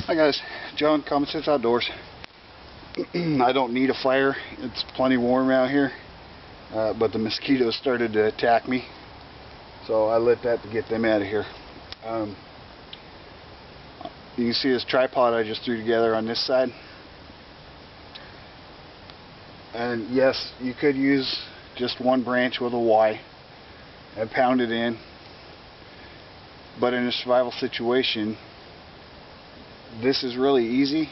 Hi guys, John, Common Sense Outdoors. I don't need a fire, it's plenty warm out here, but the mosquitoes started to attack me, so I lit that to get them out of here. You can see this tripod I just threw together on this side, and yes, you could use just one branch with a Y and pound it in, but in a survival situation this is really easy.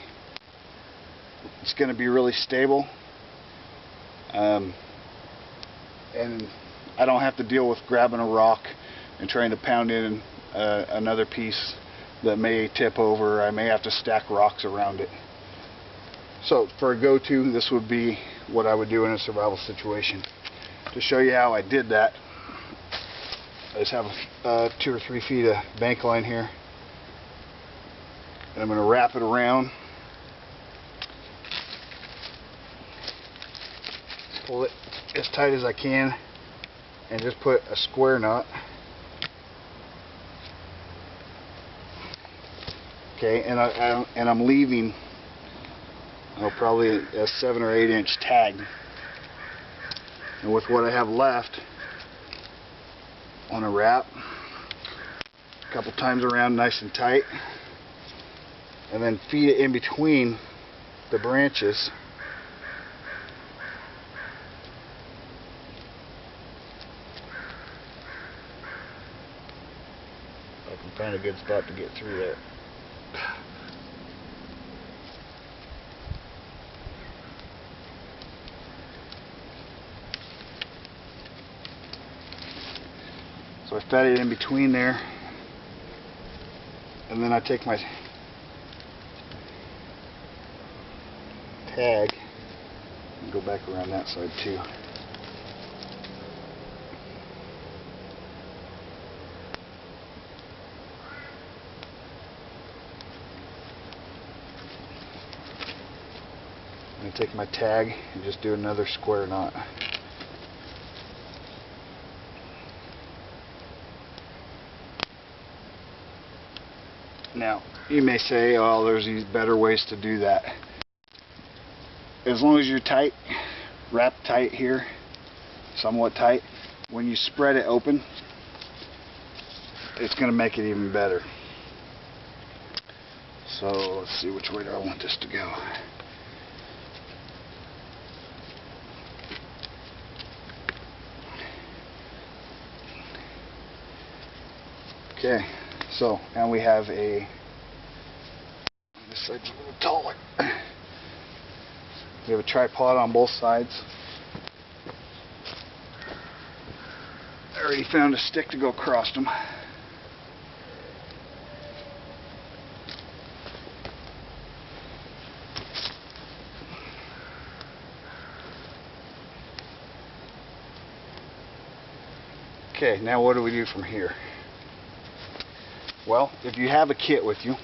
It's going to be really stable, and I don't have to deal with grabbing a rock and trying to pound in another piece that may tip over. I may have to stack rocks around it. So for a go-to, this would be what I would do in a survival situation. To show you how I did that, I just have 2 or 3 feet of bank line here, and I'm going to wrap it around, pull it as tight as I can, and just put a square knot. Okay, and I'm leaving probably a 7 or 8 inch tag, and with what I have left, on a wrap a couple times around nice and tight, and then feed it in between the branches. I can find a good spot to get through there. So I fed it in between there, and then I take my tag and go back around that side too. I'm going to take my tag and just do another square knot. Now, you may say, oh, there's these better ways to do that. As long as you're tight, wrapped tight here, somewhat tight, when you spread it open, it's going to make it even better. So, let's see, which way do I want this to go? Okay, so now we have this side's a little taller. We have a tripod on both sides. I already found a stick to go across them. Okay, now what do we do from here? Well, if you have a kit with you,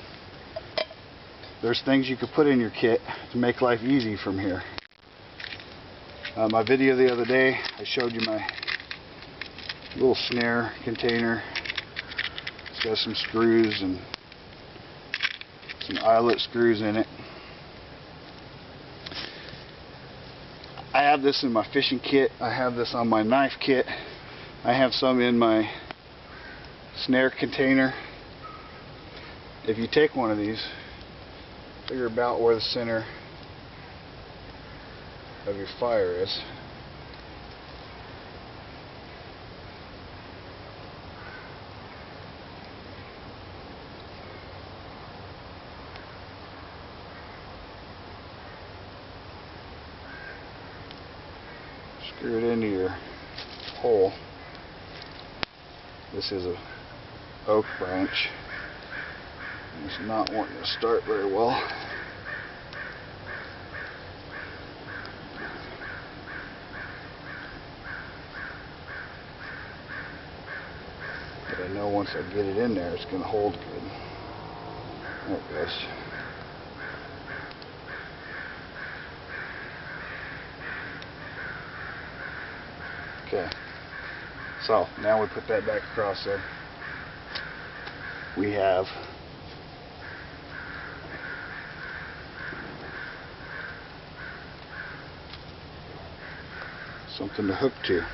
there's things you could put in your kit to make life easy from here. My video the other day, I showed you my little snare container. It's got some screws and some eyelet screws in it. I have this in my fishing kit. I have this on my knife kit. I have some in my snare container. If you take one of these, figure about where the center of your fire is. Screw it into your hole. This is a oak branch. It's not wanting to start very well. But I know once I get it in there, it's going to hold good. There it goes. Okay. So, now we put that back across there. We have something to hook to.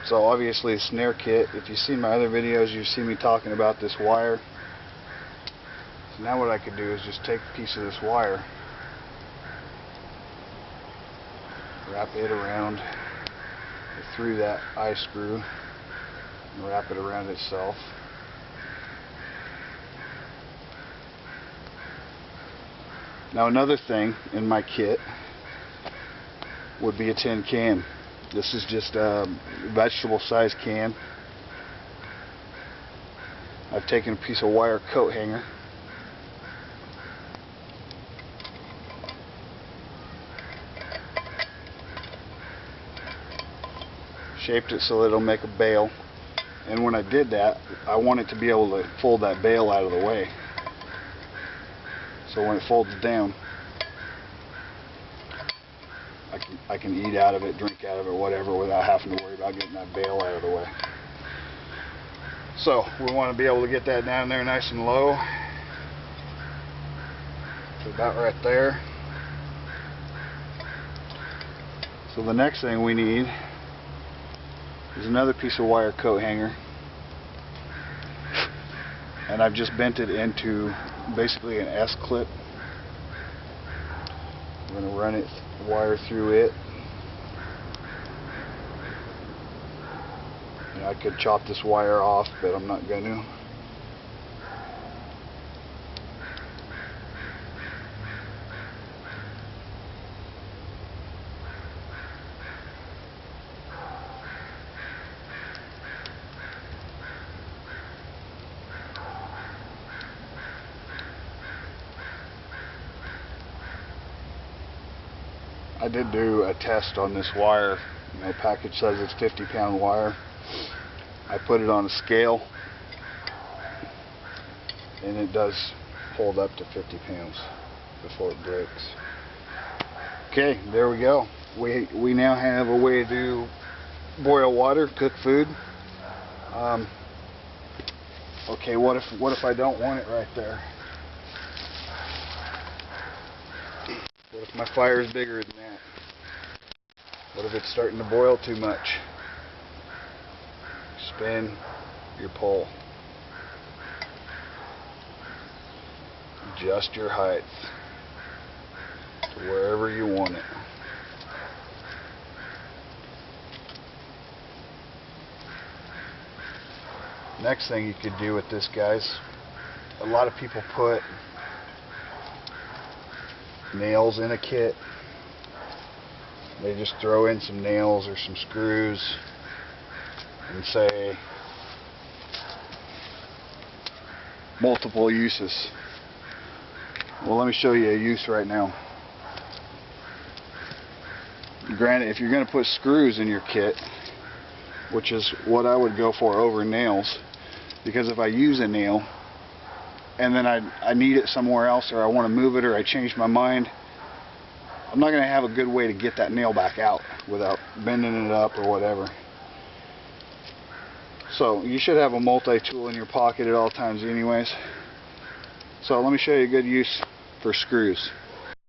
So obviously a snare kit, if you've seen my other videos, you've seen me talking about this wire. So now what I could do is just take a piece of this wire, wrap it around through that eye screw, and wrap it around itself. Now another thing in my kit would be a tin can. This is just a vegetable size can. I've taken a piece of wire coat hanger, shaped it so that it'll make a bail, and when I did that, I want it to be able to fold that bail out of the way. So when it folds down, I can eat out of it, drink out of it, whatever, without having to worry about getting that bail out of the way. So we want to be able to get that down there nice and low, to about right there. So the next thing we need is another piece of wire coat hanger, and I've just bent it into basically an S-clip. I'm going to run it, wire through it. And I could chop this wire off, but I'm not going to. I did do a test on this wire. You know, package says it's 50-pound wire. I put it on a scale, and it does hold up to 50 pounds before it breaks. Okay, there we go. We now have a way to boil water, cook food. Okay, what if I don't want it right there? What if my fire is bigger than that? What if it's starting to boil too much? Spin your pole. Adjust your height to wherever you want it. Next thing you could do with this, guys, a lot of people put nails in a kit. They just throw in some nails or some screws and say multiple uses. Well, let me show you a use right now. Granted, if you're going to put screws in your kit, which is what I would go for over nails, because if I use a nail and then I need it somewhere else, or I want to move it, or I change my mind, I'm not going to have a good way to get that nail back out without bending it up or whatever. So you should have a multi-tool in your pocket at all times anyways. So let me show you a good use for screws.